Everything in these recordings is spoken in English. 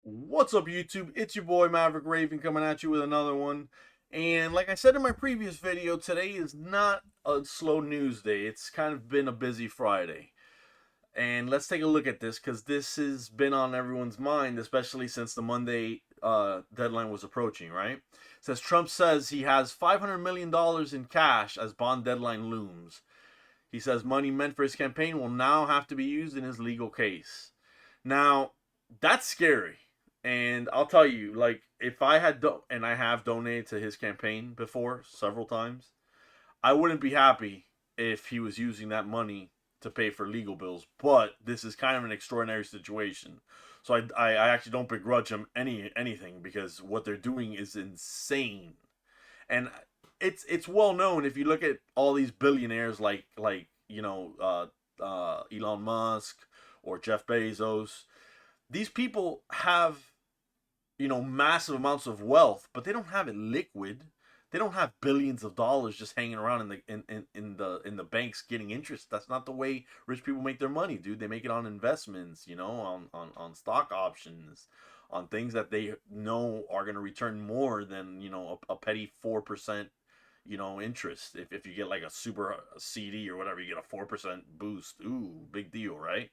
What's up, YouTube? It's your boy Maverick Raven coming at you with another one. And like I said in my previous video, today is not a slow news day. It's kind of been a busy Friday. And let's take a look at this because this has been on everyone's mind, especially since the Monday deadline was approaching, right? It says Trump says he has $500 million in cash as bond deadline looms. He says money meant for his campaign will now have to be used in his legal case. Now, that's scary. And I'll tell you, like, if I had, and I have donated to his campaign before several times, I wouldn't be happy if he was using that money to pay for legal bills. But this is kind of an extraordinary situation. So I actually don't begrudge him anything because what they're doing is insane. And it's well known if you look at all these billionaires like Elon Musk or Jeff Bezos. These people have massive amounts of wealth, but they don't have it liquid. They don't have billions of dollars just hanging around in the banks getting interest. That's not the way rich people make their money, dude. They make it on investments, on stock options, on things that they know are going to return more than a petty 4% interest. If you get like a super CD or whatever, you get a 4% boost. Ooh, big deal, right?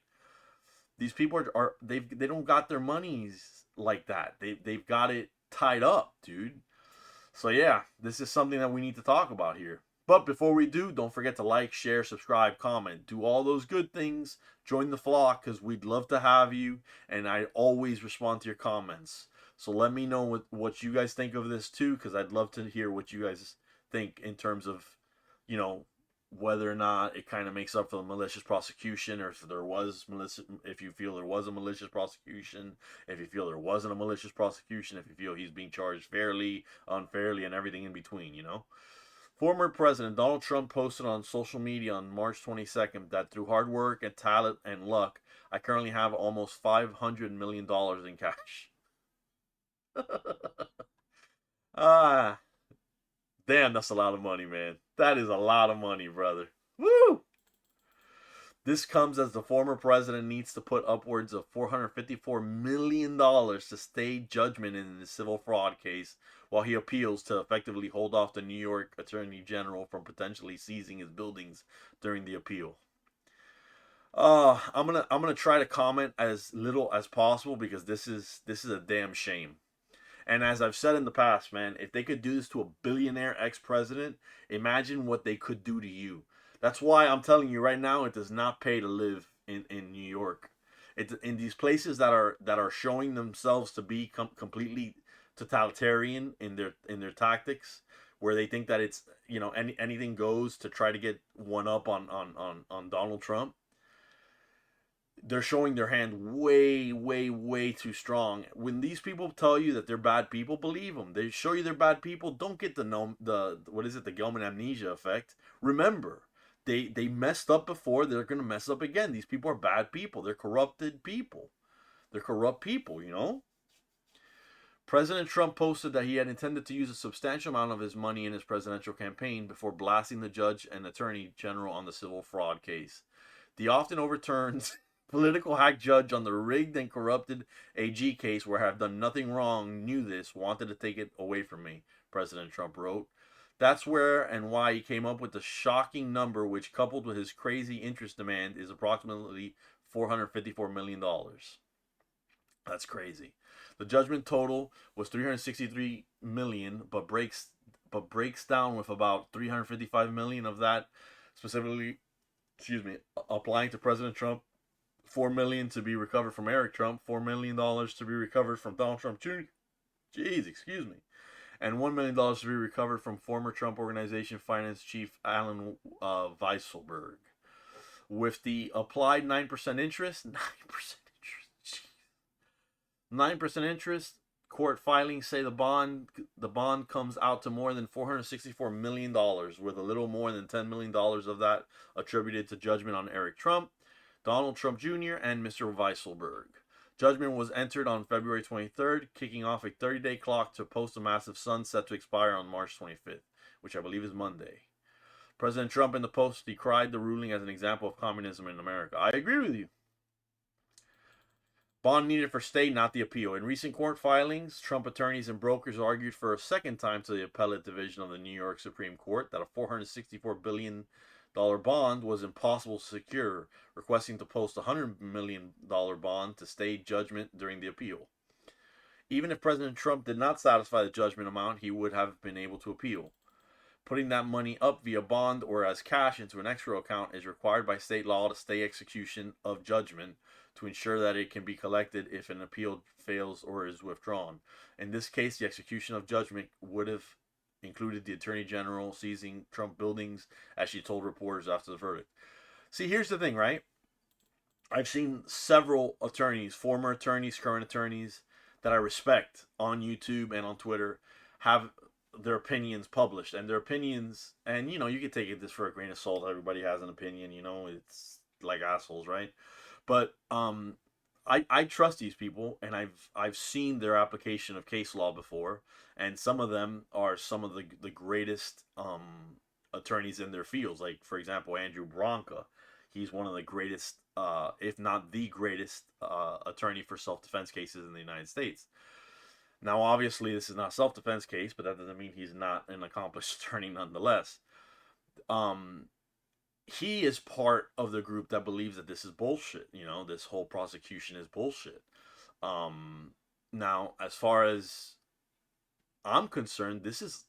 These people they don't got their monies like that. They've got it tied up, dude. So yeah, this is something that we need to talk about here. But before we do, don't forget to like, share, subscribe, comment, do all those good things. Join the flock because we'd love to have you, and I always respond to your comments. So let me know what you guys think of this too, because I'd love to hear what you guys think in terms of, you know, whether or not it kind of makes up for the malicious prosecution, or if you feel there was a malicious prosecution, if you feel there wasn't a malicious prosecution, if you feel he's being charged fairly, unfairly, and everything in between. Former President Donald Trump posted on social media on March 22nd that through hard work and talent and luck, I currently have almost $500 million in cash. ah, damn, that's a lot of money, man. That is a lot of money, brother. Woo! This comes as the former president needs to put upwards of $454 million to stay judgment in the civil fraud case while he appeals to effectively hold off the New York Attorney General from potentially seizing his buildings during the appeal. I'm gonna try to comment as little as possible because this is a damn shame. And as I've said in the past, man, if they could do this to a billionaire ex-president, imagine what they could do to you. That's why I'm telling you right now, it does not pay to live in New York. It's in these places that are showing themselves to be completely totalitarian in their tactics, where they think that it's anything goes to try to get one up on Donald Trump. They're showing their hand way, way, way too strong. When these people tell you that they're bad people, believe them. They show you they're bad people. Don't get the what is it, the Gelman amnesia effect. Remember, they messed up before. They're gonna mess up again. These people are bad people. They're corrupted people. They're corrupt people. President Trump posted that he had intended to use a substantial amount of his money in his presidential campaign before blasting the judge and attorney general on the civil fraud case. The often overturned political hack judge on the rigged and corrupted AG case, where I have done nothing wrong, knew this, wanted to take it away from me, President Trump wrote. That's where and why he came up with the shocking number, which, coupled with his crazy interest demand, is approximately $454 million. That's crazy. The judgment total was 363 million, but breaks down with about 355 million of that specifically, excuse me, applying to President Trump, 4 million to be recovered from Eric Trump, $4 million to be recovered from Donald Trump Jr. Jeez, excuse me, and $1 million to be recovered from former Trump Organization finance chief Alan Weisselberg. With the applied 9% interest, 9% interest. Court filings say the bond comes out to more than $464 million, with a little more than $10 million of that attributed to judgment on Eric Trump, Donald Trump Jr., and Mr. Weisselberg. Judgment was entered on February 23rd, kicking off a 30-day clock to post a massive sun set to expire on March 25th, which I believe is Monday. President Trump in the post decried the ruling as an example of communism in America. I agree with you. Bond needed for stay, not the appeal. In recent court filings, Trump attorneys and brokers argued for a second time to the appellate division of the New York Supreme Court that a $464 billion bond was impossible to secure, requesting to post a $100 million bond to stay judgment during the appeal. Even if President Trump did not satisfy the judgment amount, he would have been able to appeal. Putting that money up via bond or as cash into an escrow account is required by state law to stay execution of judgment to ensure that it can be collected if an appeal fails or is withdrawn. In this case, the execution of judgment would have included the Attorney General seizing Trump buildings, as she told reporters after the verdict. See, here's the thing, right? I've seen several attorneys, former attorneys, current attorneys, that I respect on YouTube and on Twitter have their opinions published, and their opinions, and you know, you can take this for a grain of salt. Everybody has an opinion, you know, it's like assholes, right? But I trust these people, and I've seen their application of case law before, and some of them are some of the greatest attorneys in their fields. Like, for example, Andrew Branca, he's one of the greatest, if not the greatest, attorney for self-defense cases in the United States. Now, obviously, this is not a self-defense case, but that doesn't mean he's not an accomplished attorney nonetheless. He is part of the group that believes that this is bullshit. You know, this whole prosecution is bullshit. Now, as far as I'm concerned,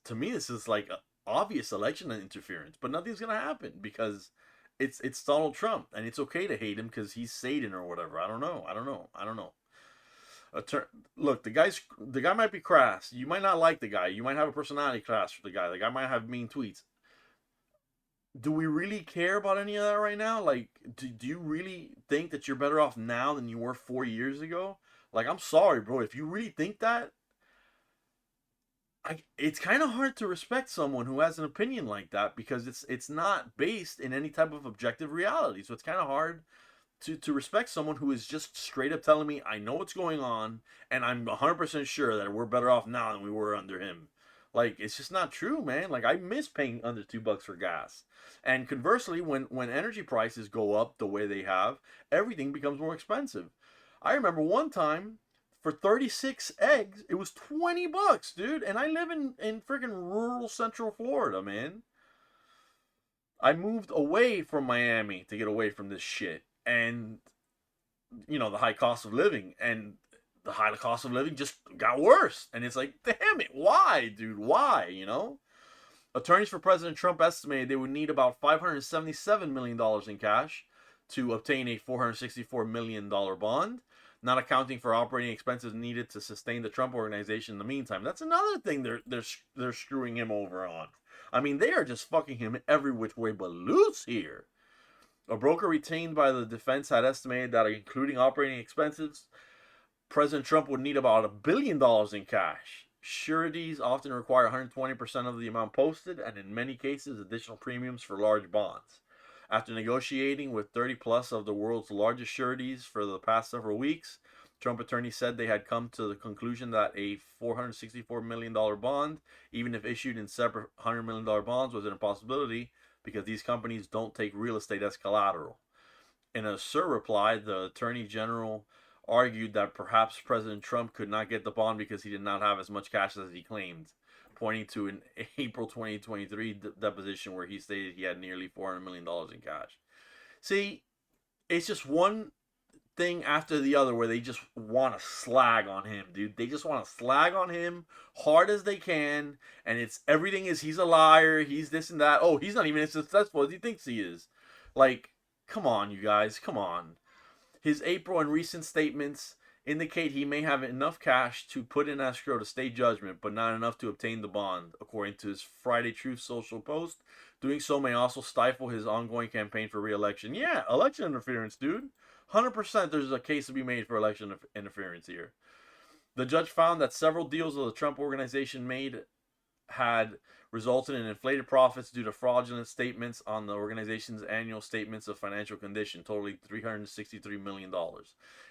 to me, this is like obvious election interference, but nothing's gonna happen because it's Donald Trump, and it's okay to hate him because he's Satan or whatever. I don't know. Look, the guy might be crass. You might not like the guy. You might have a personality clash for the guy. The guy might have mean tweets. Do we really care about any of that right now? Like, do you really think that you're better off now than you were 4 years ago? Like, I'm sorry, bro. If you really think that, it's kind of hard to respect someone who has an opinion like that because it's not based in any type of objective reality. So it's kind of hard to respect someone who is just straight up telling me, I know what's going on, and I'm 100% sure that we're better off now than we were under him. Like, it's just not true, man. Like, I miss paying under $2 for gas. And conversely, when energy prices go up the way they have, everything becomes more expensive. I remember one time, for 36 eggs, it was $20, dude. And I live in freaking rural Central Florida, man. I moved away from Miami to get away from this shit. And, you know, the high cost of living. And the high cost of living just got worse. And it's like, damn it, why, dude? Why, you know? Attorneys for President Trump estimated they would need about $577 million in cash to obtain a $464 million bond, not accounting for operating expenses needed to sustain the Trump organization in the meantime. That's another thing they're screwing him over on. I mean, they are just fucking him every which way but loose here. A broker retained by the defense had estimated that, including operating expenses, President Trump would need about $1 billion in cash. Sureties often require 120% of the amount posted, and in many cases, additional premiums for large bonds. After negotiating with 30 plus of the world's largest sureties for the past several weeks, Trump attorneys said they had come to the conclusion that a $464 million bond, even if issued in separate $100 million bonds, was an impossibility because these companies don't take real estate as collateral. In a reply, the Attorney General argued that perhaps President Trump could not get the bond because he did not have as much cash as he claimed, pointing to an April 2023 deposition where he stated he had nearly $400 million in cash. See, it's just one thing after the other where they just want to slag on him, dude. They just want to slag on him hard as they can, and it's everything is he's a liar, he's this and that. Oh, he's not even as successful as he thinks he is. Like, come on, you guys, come on. His April and recent statements indicate he may have enough cash to put in escrow to stay judgment, but not enough to obtain the bond, according to his Friday Truth Social post. Doing so may also stifle his ongoing campaign for re-election. Yeah, election interference, dude. 100% there's a case to be made for election interference here. The judge found that several deals the Trump organization made had resulted in inflated profits due to fraudulent statements on the organization's annual statements of financial condition, totaling $363 million.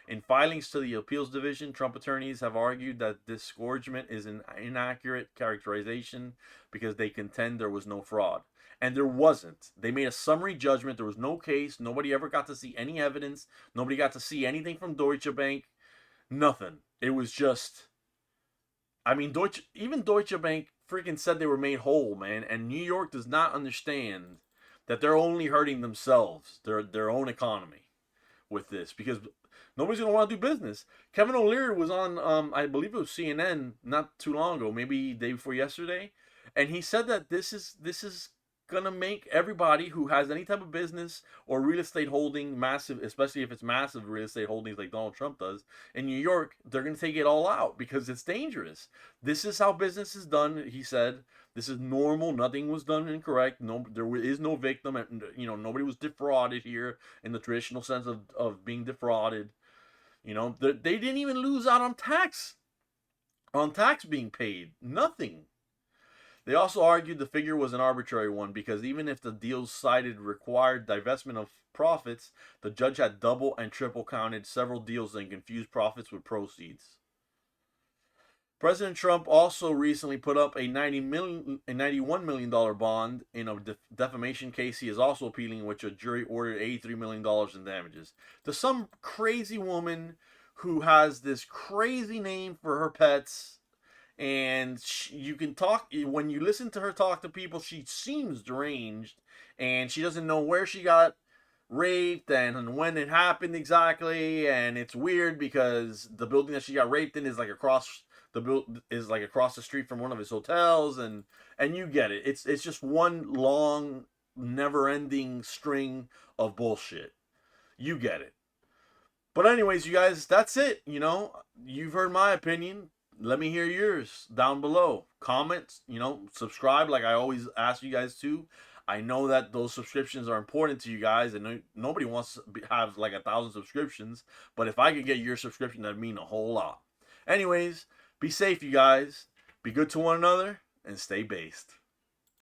In filings to the appeals division, Trump attorneys have argued that disgorgement is an inaccurate characterization because they contend there was no fraud. And there wasn't. They made a summary judgment. There was no case. Nobody ever got to see any evidence. Nobody got to see anything from Deutsche Bank. Nothing. It was just, I mean, Deutsche Bank freaking said they were made whole, man, and New York does not understand that they're only hurting themselves, their own economy with this, because nobody's gonna want to do business. Kevin O'Leary was on, I believe it was CNN not too long ago, maybe day before yesterday, and he said that this is gonna make everybody who has any type of business or real estate holding massive, especially if it's massive real estate holdings like Donald Trump does in New York, they're gonna take it all out because it's dangerous. This is how business is done, he said. This is normal. Nothing was done incorrect. No, there is no victim, and nobody was defrauded here in the traditional sense of being defrauded. They didn't even lose out on tax being paid. Nothing. They also argued the figure was an arbitrary one because even if the deals cited required divestment of profits, the judge had double and triple counted several deals and confused profits with proceeds. President Trump also recently put up a $91 million bond in a defamation case he is also appealing, in which a jury ordered $83 million in damages to some crazy woman who has this crazy name for her pets. And you can talk, when you listen to her talk to people, she seems deranged, and she doesn't know where she got raped and when it happened exactly. And it's weird because the building that she got raped in is like across the street from one of his hotels, and you get it. It's just one long, never-ending string of bullshit. You get it. But anyways, you guys, that's it. You've heard my opinion. Let me hear yours down below. Comments, subscribe like I always ask you guys to. I know that those subscriptions are important to you guys, and nobody wants to have like 1,000 subscriptions. But if I could get your subscription, that'd mean a whole lot. Anyways, be safe, you guys. Be good to one another, and stay based.